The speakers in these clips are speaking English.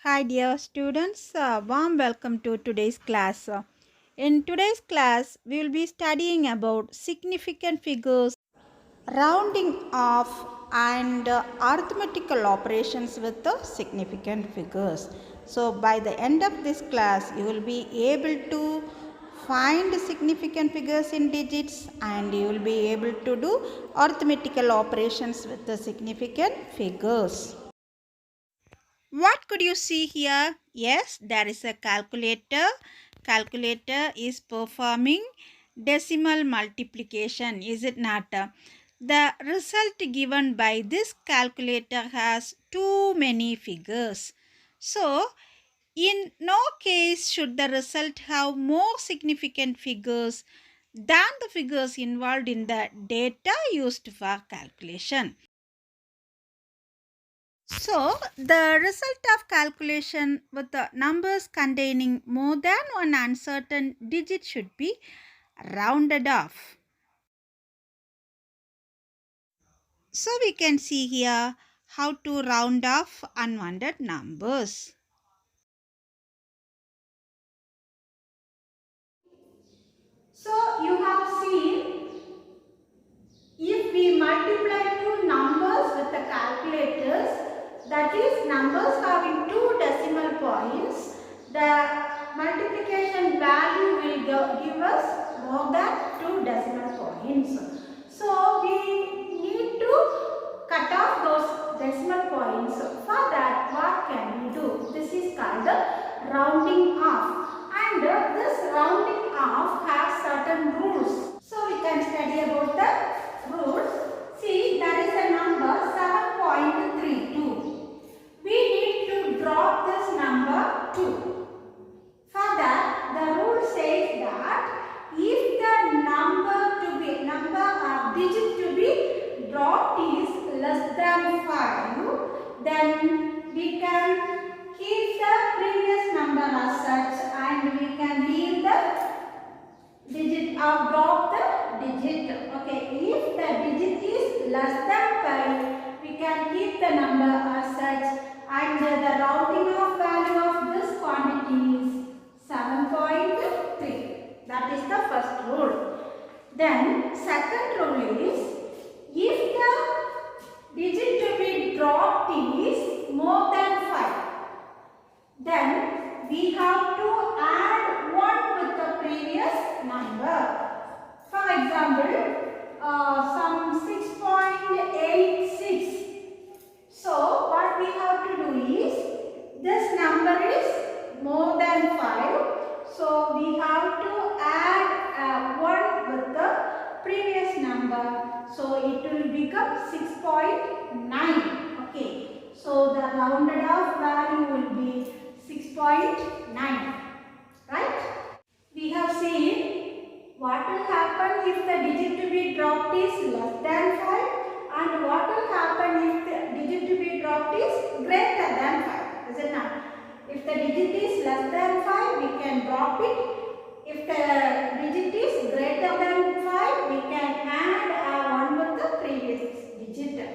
Hi dear students, warm welcome to today's class. In today's class, we will be studying about significant figures, rounding off and arithmetical operations with the significant figures. So by the end of this class, you will be able to find significant figures in digits and you will be able to do arithmetical operations with the significant figures. What could you see here? Yes, there is a calculator. Calculator is performing decimal multiplication, is it not? The result given by this calculator has too many figures. So, in no case should the result have more significant figures than the figures involved in the data used for calculation. So, the result of calculation with the numbers containing more than one uncertain digit should be rounded off. So, we can see here how to round off unwanted numbers. So, you have seen if we multiply two numbers with the calculators, that is numbers having two decimal points, the multiplication value will give us more than two decimal points. So we need to cut off those decimal points. For that, what can we do? This is called the rounding off. And this rounding off has certain rules. So we can study about the rules. See, there is a number 7.32. We need to drop this number 2. For that, the rule says that if the number or digit to be dropped is less than 5, then we can keep the previous number as such and we can leave the digit or drop the digit. Okay, if the digit is less than 5, we can keep the number as such and the rounding off value of this quantity is 7.3. That is the first rule. Then second rule is if the digit to be dropped is more than 5, then we have to add 1 with the previous number. For example, some 6.86. So, what we have to do is, this number is more than 5. So, we have to add 1 with the previous number. So, it will become 6.9. Okay. So, the rounded off value will be 6.9. Right? We have seen what will happen if the digit to be dropped is less than 5 and what will happen if the digit to be dropped is greater than 5. Is it not? If the digit is less than 5, we can drop it. If the digit is greater than 5, we can add 1 with the previous digit.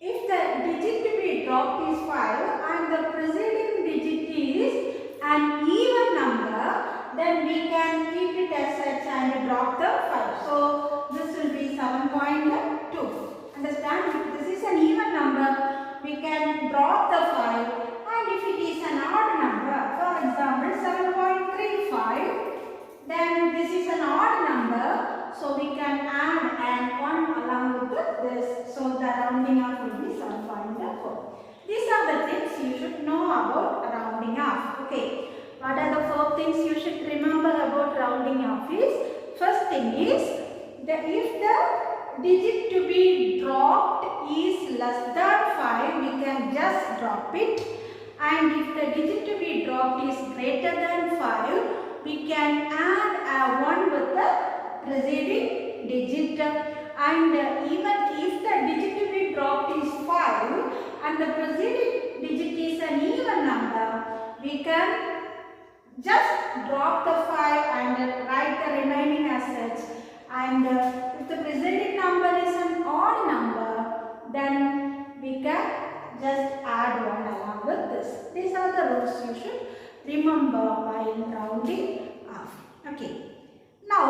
If the digit to be dropped is 5 and the preceding digit is an even number, then we can keep it as such and drop the 5. So, this will be 7.2. Understand? If this is an even number, we can drop the 5, and if it is an odd number, for example 7.35, then this is an odd number, so we can add an 1 along with this. So the rounding off will be 7.4. These are the things you should know about rounding off. Okay. What are the 4 things you should remember about rounding off is, first thing is, if the digit to be dropped is less than 5, we can just drop it. And if the digit to be dropped is greater than 5, we can add 1 with the preceding digit. And even if the digit to be dropped is 5 and the preceding digit is an even number, we can just drop the 5 and write the remaining as such and if the presenting number is an odd number, then we can just add 1 along with this. These are the rules you should remember while rounding off. Okay. Now,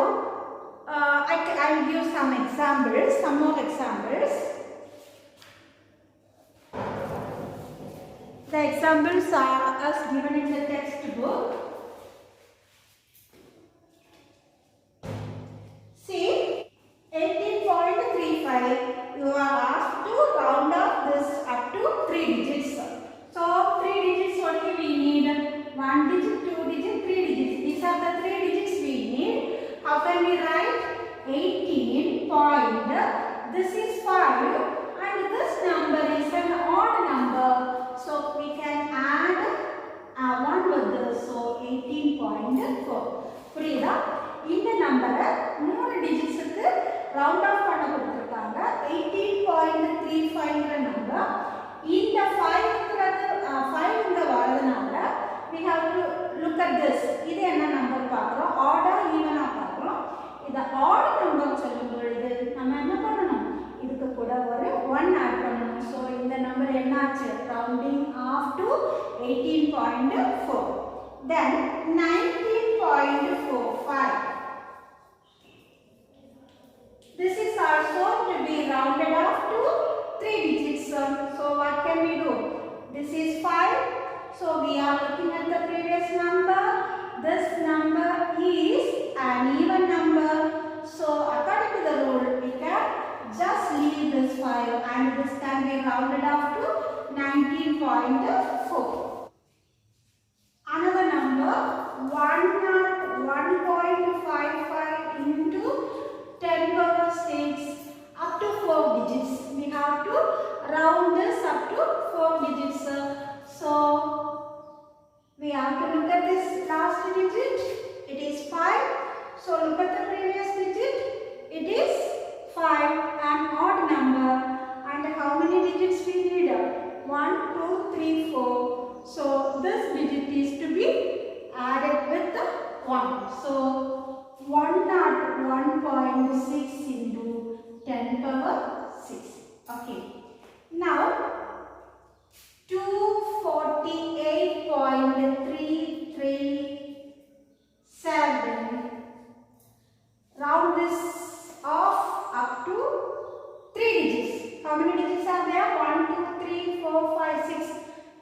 I will give some examples, some more examples. The examples are as given in the textbook. See, 18.35, you are asked to round off this up to 3 digits. So, 3 digits only we need. 1 digit, 2 digit, 3 digits. These are the 3 digits we need. How can we write? 18 point, this is 5 and this number is an odd number. So, we can add 1 with this. So, 18.4. புரியுதா? இந்த நம்பரை 3 டிஜிட்ஸ்க்கு round of பண்ண கொடுத்திருக்காங்க. 18.35ங்கற number. இந்த 5ங்கிறது 5 இங்க வரதுனால we have to look at this. இது என்ன நம்பர் பார்க்கறோம்? ஆடா ஈவனா பார்க்கறோம். இத ஆட் நம்பர் சொல்லும் பொழுது நம்ம என்ன பண்ணணும்? இதுக்கு கூட ஒரு 1 ஆட் பண்ணணும். சோ இந்த நம்பர் என்னாச்சு? Rounding off to 18.4. Then 19.45. This is also to be rounded off to 3 digits. So what can we do? This is 5. So we are looking at the previous number. This number is an even number. So according to the rule, we can just leave this 5 and this can be rounded off to 19.4. Another number 101.55 into 10 power 6 up to 4 digits. We have to round this up to 4 digits. So we have to look at this last digit. It is 5. So look at the previous digit. It is 5, an odd number. And how many digits we need? 1, 2, 3, 4. So this digit is to be added with the 1. So 101.6 into 10 power 6. Okay. Now 248.337. Round this off up to 3 digits. How many digits are there? 1, 2, 3, 4, 5, 6.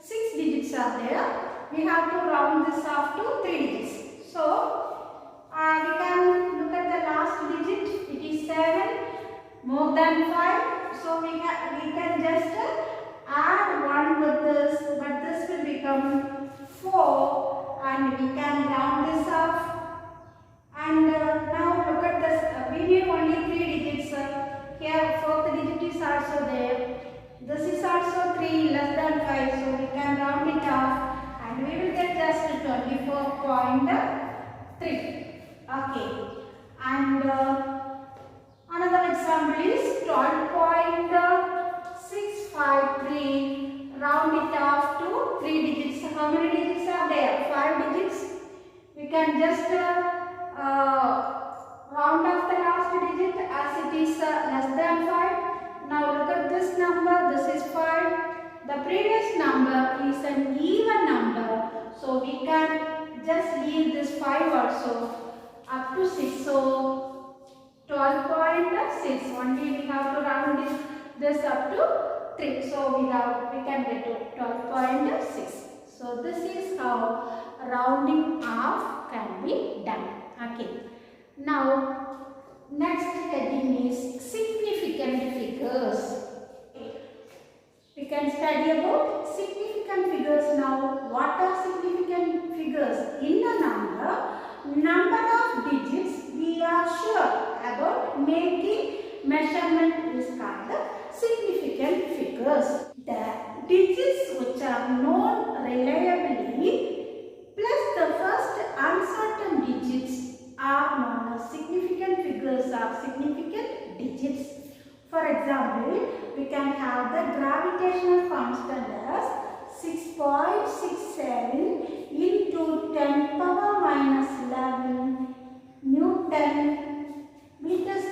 6 digits are there. We have to round this off to 3 digits. So we can look at the last digit. It is 7, more than 5. So we can just add 1 with this, but this will become 4 and we can round this off. And now look at this. We need only 3 digits. Here 4th digit is also there. This is also 3 less than 5. So we can round it off and we will get just 24.3. Okay. And another example is 12.653. Round it off to 3 digits. How many digits are there? 5 digits. We can just round off the last digit as it is less than 5. Now look at this number. This is 5. The previous number is an even number. So we can just leave this 5 also up to 6. So 12.6. Only we have to round this up to 3. So we can get to 12.6. So this is how rounding off can be done. Okay. Now next heading is significant figures. We can study about significant figures now. What are significant figures? In a number of digits we are sure about making measurement is called significant figures. The digits which are known reliably plus the first uncertain digits are known as significant figures or significant digits. For example, we can have the gravitational constant as 6.67 into 10 power minus 11 Newton meters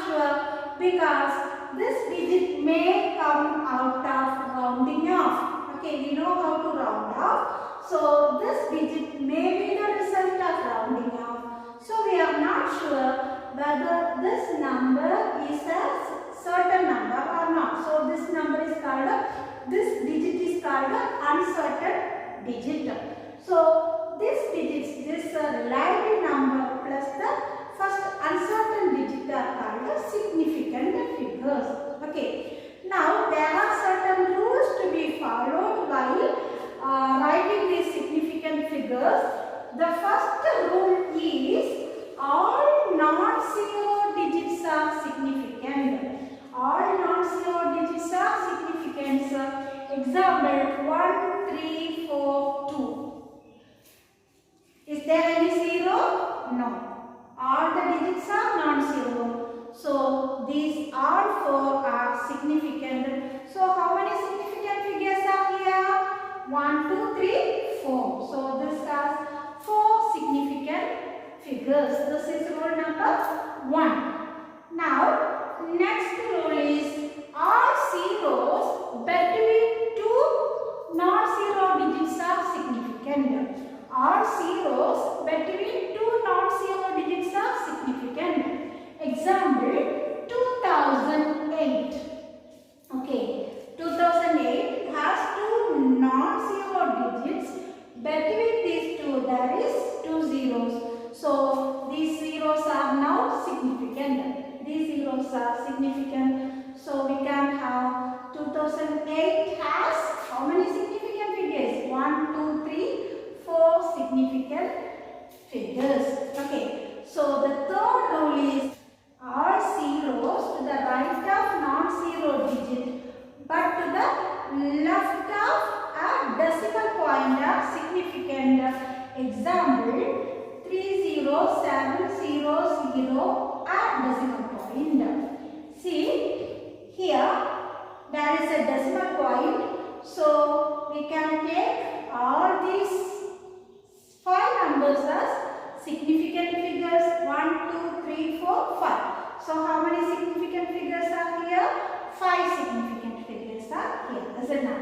not sure because this digit may come out of rounding off. Okay, we know how to round off. So this digit may be the result of rounding off. So we are not sure whether this number is a certain number or not. So this number is called, this digit is called uncertain digit. So this digit, this relative number plus the first uncertain digit are called significant figures. Okay. Now there are certain rules to be followed while writing these significant figures. The first rule is all non-zero digits are significant. All non-zero digits are significant. Example 1, 3, 4, 2. Is there any zero? No. All the digits are non-zero. So these all four are significant. So how many significant figures are here? 1, 2, 3, 4. So this has 4 significant figures. This is rule number 1. Now next rule is all zeros between two non-zero digits are significant. All zeros between two non-zero digits are significant. Example 2008. Okay, 2008 has two non-zero digits. Between these two there is two zeros. So these zeros are now significant. These zeros are significant. So we can have 2008 has how many significant figures? 1, 2, 3, 4 significant figures. Okay. So the third rule is all zeros to the right of non-zero digit, but to the left of a decimal point are significant. Example 30700 at decimal point. See here there is a decimal point, so we can take all these 5 numbers as significant figures. 1, 2, 3, 4, 5. So how many significant figures are here? 5 significant figures are here, is it not?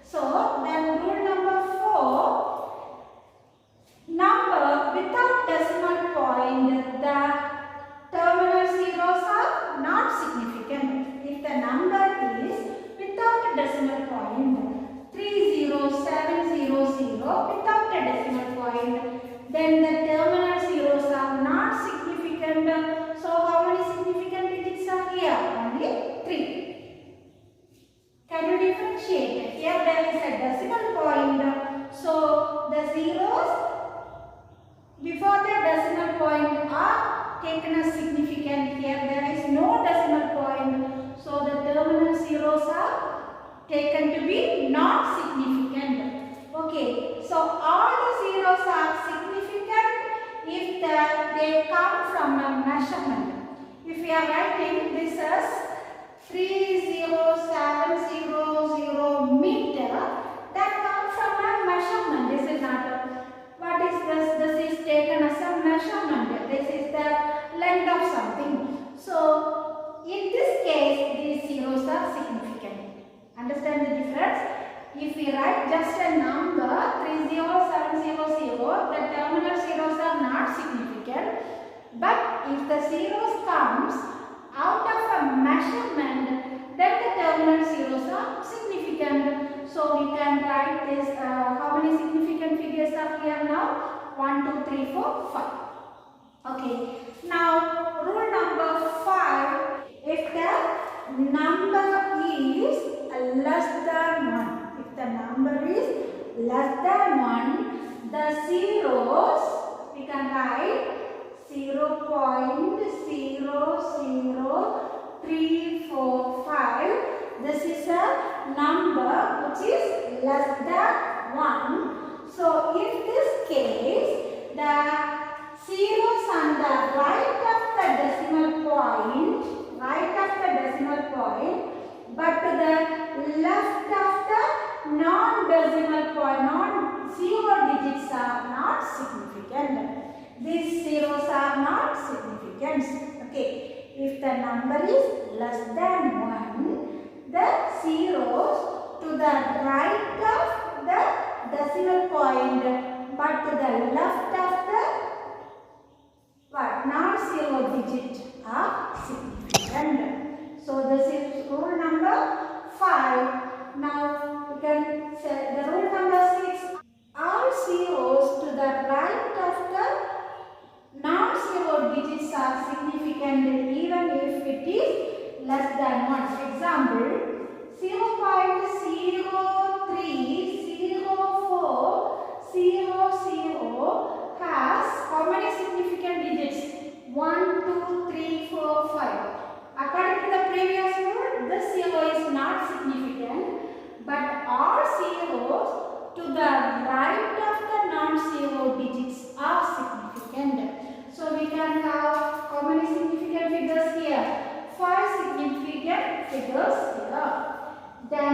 So then rule number 4, number without decimal point, the terminal zeros are not significant. If the number is without a decimal point, 30700 without a decimal point, then the terminal zeros are not significant. So how many significant digits are here? Only 3. Can you differentiate? Here there is a decimal point. So the zeros before the decimal point are taken as significant. Here there is no decimal point. So the terminal zeros are taken to be not significant. Okay. So all the zeros are significant if they come from a measurement. If we are writing this as 30700 meter, that comes from a measurement. This is not a, what is this? This is taken as a measurement. This is the length of something. So in this case, these zeros are significant. Understand the difference? If we write just a number 30700, the terminal zeros are not significant. But if the zeros comes out of a measurement, then the terminal zeros are significant. So we can write this, how many significant figures are here now? 1, 2, 3, 4, 5. Okay. Now rule number 5, if the number is less than 1. If the number is less than 1, the zeros, we can write 0.00345. This is a number which is less than 1. So in this case, the zeros on the right of the decimal point, but to the left of the non-decimal point, non-zero digits are not significant. These zeros are not significant. Okay. If the the number is less than 1, the zeros to the right of the decimal point but to the left of the non-zero digit are significant. So this is rule number 5. Now we can say the rule number 6. All zeros to the right of the non-zero digits are significant even if it is less than 1. Example, 0.030400 has how many significant digits? 1, 2, 3, 4, 5. According to the previous rule, this zero is not significant, but all zeros to the right of the non-zero digits are significant. So we can have how many significant figures here? 5 significant figures here. Then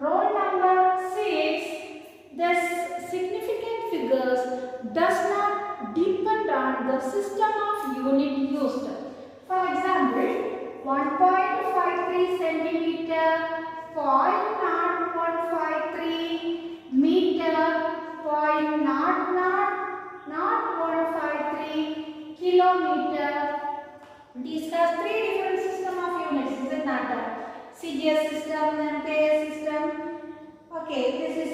roll number 6. The significant figures does not depend on the system of unit used. For example, 1.53 centimeter, 0.0153 meter, 0.00153 kilometer. These are 3 different system of units, is it not? CGS system and KS system. Okay, this is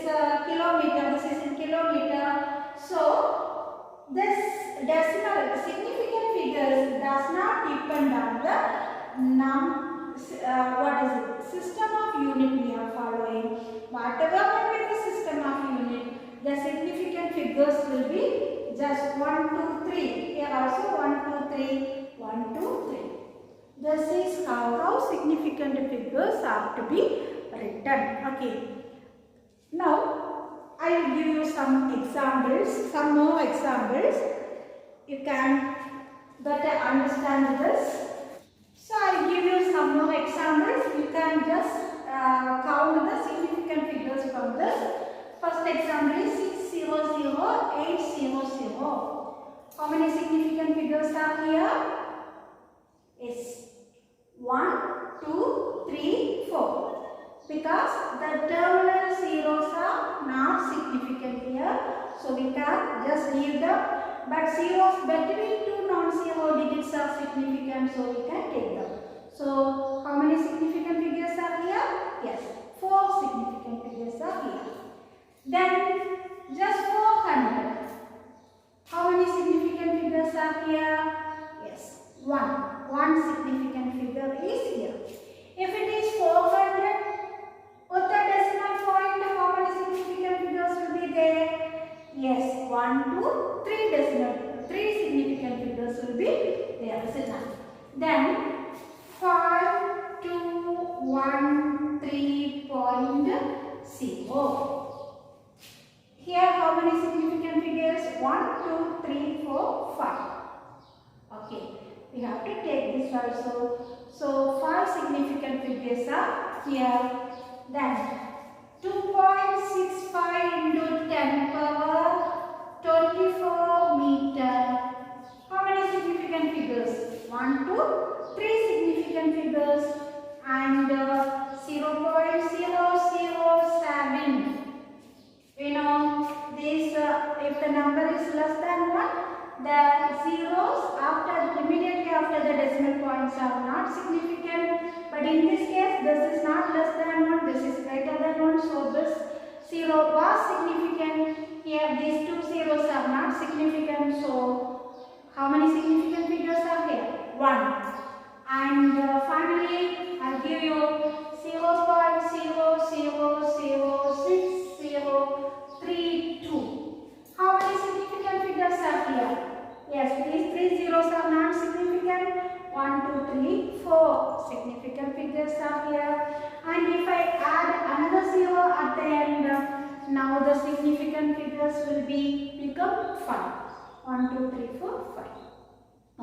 kilometer, this is in kilometer. So, this decimal significant figures does not depend on the system of unit we are following. Whatever may be the system of unit, the significant figures will be just 1, 2, 3. Here also 1, 2, 3, 1, 2, 3. This is how significant figures are to be written. Okay. Now, I will give you some examples, some more examples. You can better understand this. So, I will give you some more examples. You can just count the significant figures from this. First example is 600,800. How many significant figures are here? Yes. 1, 2, 3, 4. Because the terminal zeros are not significant here. So we can just leave them. But zeros between two non-zero digits are significant. So we can take them. So how many significant figures are here? Yes. 4 significant figures are here. Then just 400. How many significant figures are here? Yes. 1. One significant figure is here. If it is 400, with the decimal point, how many significant figures will be there? Yes, 1, 2, 3 significant figures will be there. Then 5, 2, 1, 3.0. Here, how many significant figures? 1, 2, 3, 4, 5. Okay. We have to take this also. So 5 significant figures are here. Then 2.65 into 10 power 24 meter. How many significant figures? 1, 2, 3 significant figures and 0.007. You know this if the number is less than 1, the zeros immediately after the decimal points are not significant. But in this case, this is not less than 1, this is greater than 1. So this zero was significant. Here these two zeros are not significant. So how many significant figures are here? 1. And finally, I'll give you 0.00060032. How many significant figures are here? Yes, these 3 zeros are not significant. 1, 2, 3, 4 significant figures are here. And if I add another 0 at the end, now the significant figures will become 5. 1, 2, 3, 4, 5.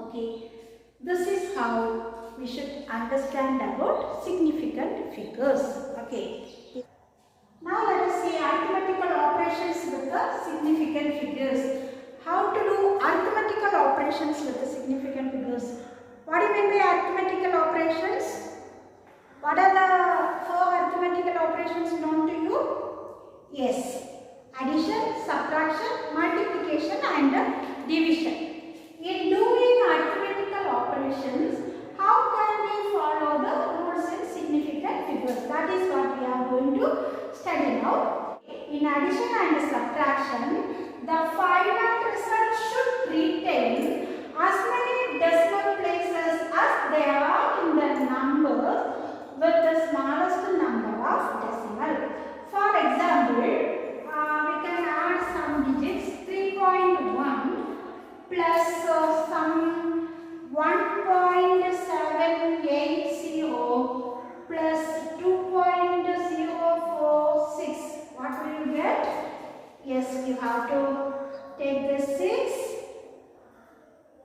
Okay. This is how we should understand about significant figures. Okay. Now let us see arithmetical operations with the significant figures. How to do arithmetical operations with the significant figures? What do you mean by arithmetical operations? What are the 4 arithmetical operations known to you? Yes, addition, subtraction, multiplication and division. In doing arithmetical operations, how can we follow the rules in significant figures? That is what we are going to study now. In addition and subtraction, the final result should retain as many decimal places as there are in the numbers with the smallest number of decimal. For example, we can add some digits 3.1 plus some 1.780 plus 2.046. What will you get? Yes, you have to take the 6,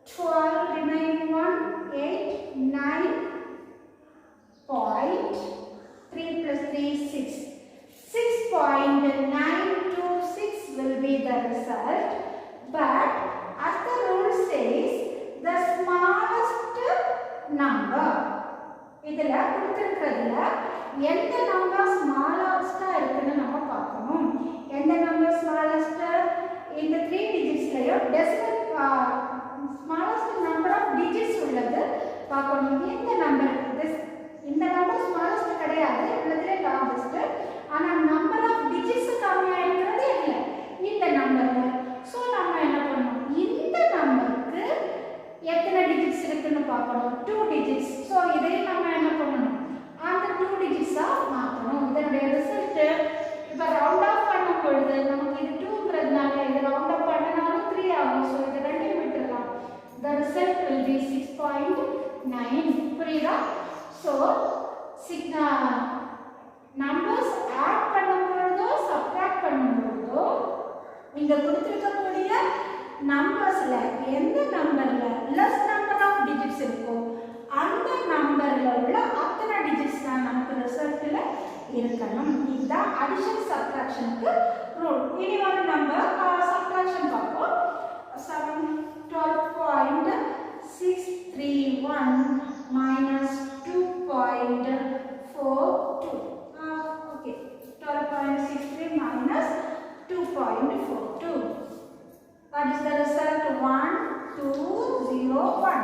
12, remaining 1, 8, 9, point, 3 plus 3, 6. 6.926 will be the result. But as the rule says, the smallest number. இதில கொடுத்திருக்கிறதுல எந்த number ஸ்மாலஸ்டா இருக்குன்னு நம்ம பார்க்கணும். எந்த number smallest? இந்த 3 டிஜிட்ஸ்லயோ decimal smallest number of digits உள்ளது பார்க்கணும். இந்த நம்பர் ஸ்மாலஸ்ட் கிடையாது, உள்ளதுல லார்ஜஸ்ட். ஆனா நம்பர் ஆஃப் டிஜிட்ஸ் கம்மியா இருக்கிறது இல்ல இந்த நம்பர்ல. சோ நம்ம என்ன பண்ணணும்? இந்த நம்பருக்கு எத்தனை டிஜிட்ஸ் இருக்குன்னு பார்க்கணும். 2 டிஜிட்ஸ். சோ இதை நம்ம என்ன பண்ணணும்? அந்த 2 டிஜிட்ஸா மாத்தணும். இதனுடைய ரிசல்ட் இப்ப ரவுண்ட் ஆஃப் பண்ணும் பொழுது நமக்கு இது 2ங்கிறதுனால இது ரவுண்ட் ஆஃப் பண்ணனாலும் 3 ஆகும். சோ இது ரெண்டையும் விட்டுறலாம். The result will be 6.9. புரியுதா? So நம்பர்ஸ் ஆட் பண்ணும் பொழுதோ சப்ட்ராக்ட் பண்ணும் பொழுதோ இங்க கொடுத்திருக்கக்கூடிய நம்பர்ஸ்ல எந்த நம்பர்ல லெஸ் நம்பர் ஆஃப் டிஜிட்ஸ் இருக்கோ அந்த நம்பர்ல உள்ள அத்தனை டிஜிட்ஸ் தான் நமக்கு ரிசல்ட்ல இருக்கணும். இதுதான் அடிஷன் சப்ட்ராக்ஷனுக்கு ரூல். இனி ஒரு நம்பர் சப்ட்ராக்ஷன் பார்ப்போம். 12.631 minus 2.42. Okay, 12.63 minus 2.42. What is the result? 1201.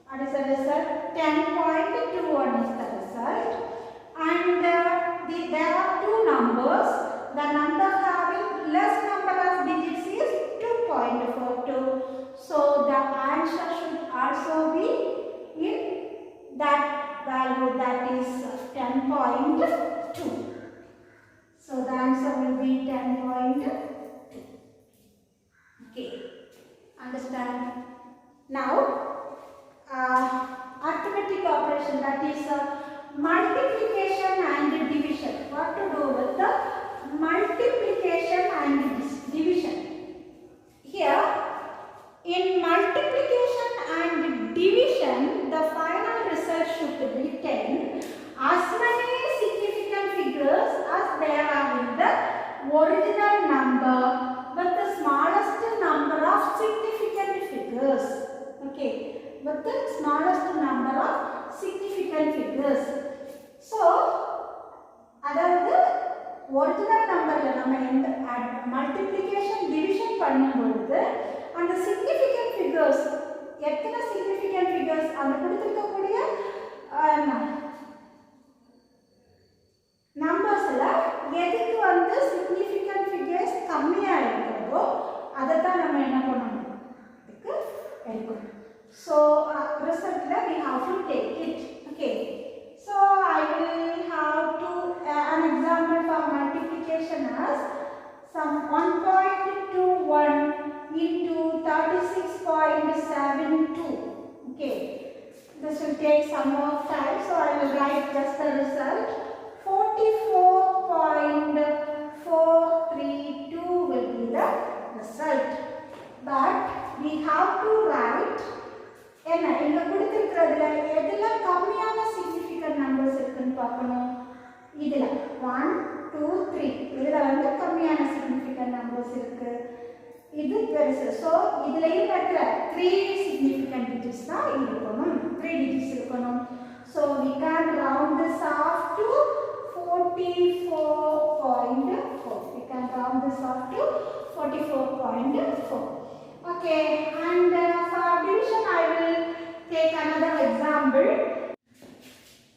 What is the result? 10.21 is the result. And there are 2 numbers. The number having less number of digits is 2.42. So the answer should also be in that value, that is 10.2. So the answer will be 10.2. Okay, understand? Now arithmetic operation, that is multiplication and division. What to do with the multiplication and division? Here in multiplication and division, the final result should retain as many significant figures as there are in the original number with the smallest number of significant figures. Okay, with the smallest number of significant figures. So அதாவது original நம்பர்ல நம்ம இந்த multiplication division பண்ணும் பொழுது அந்த significant figures எத்தனை significant figures அந்த கொடுத்திருக்கக்கூடிய நம்பர்ஸ்ல எதுக்கு வந்து சிக்னிஃபிகன்ட் ஃபிகர்ஸ் கம்மியா இருக்கிறதோ அதை தான் நம்ம என்ன பண்ணணும்? இதுக்கு எடுக்கணும். So resultல we have to take it. Okay, so I will have to an example for multiplication as some 1.21 into 36.72. Okay, this will take some more time, so I will write just the result. 44.432 will be the result. But we have to write என்ன இங்க கொடுத்திருக்கிறதுல எதுல கம்மியான significant numbers இருக்குன்னு பார்க்கணும். இதுல 1 2 3 இதுல வந்து கம்மியான significant numbers இருக்கு. இது result. So, இதுலயும் இருக்கிற 3 significant digits தான் இருக்கணும். 3 digits இருக்கணும். So, we can round this off to 44.4. We can round this off to 44.4. Okay, and for division I will take another example.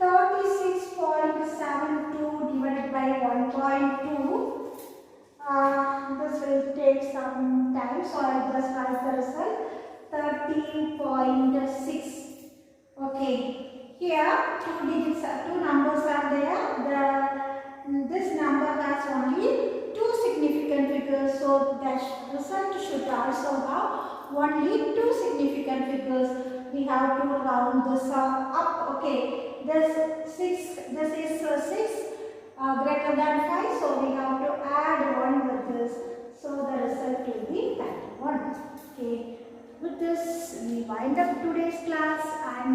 36.72 divided by 1.2. This will take some time, so I will just write the result. 13.6. Okay, here two numbers are there. This number has only two significant figures, so the result should also have only two significant figures. We have to round this up. Okay, this is 6 greater than 5, so we have to add 1 with this, so the result will be 31. Okay, with this we wind up today's class, and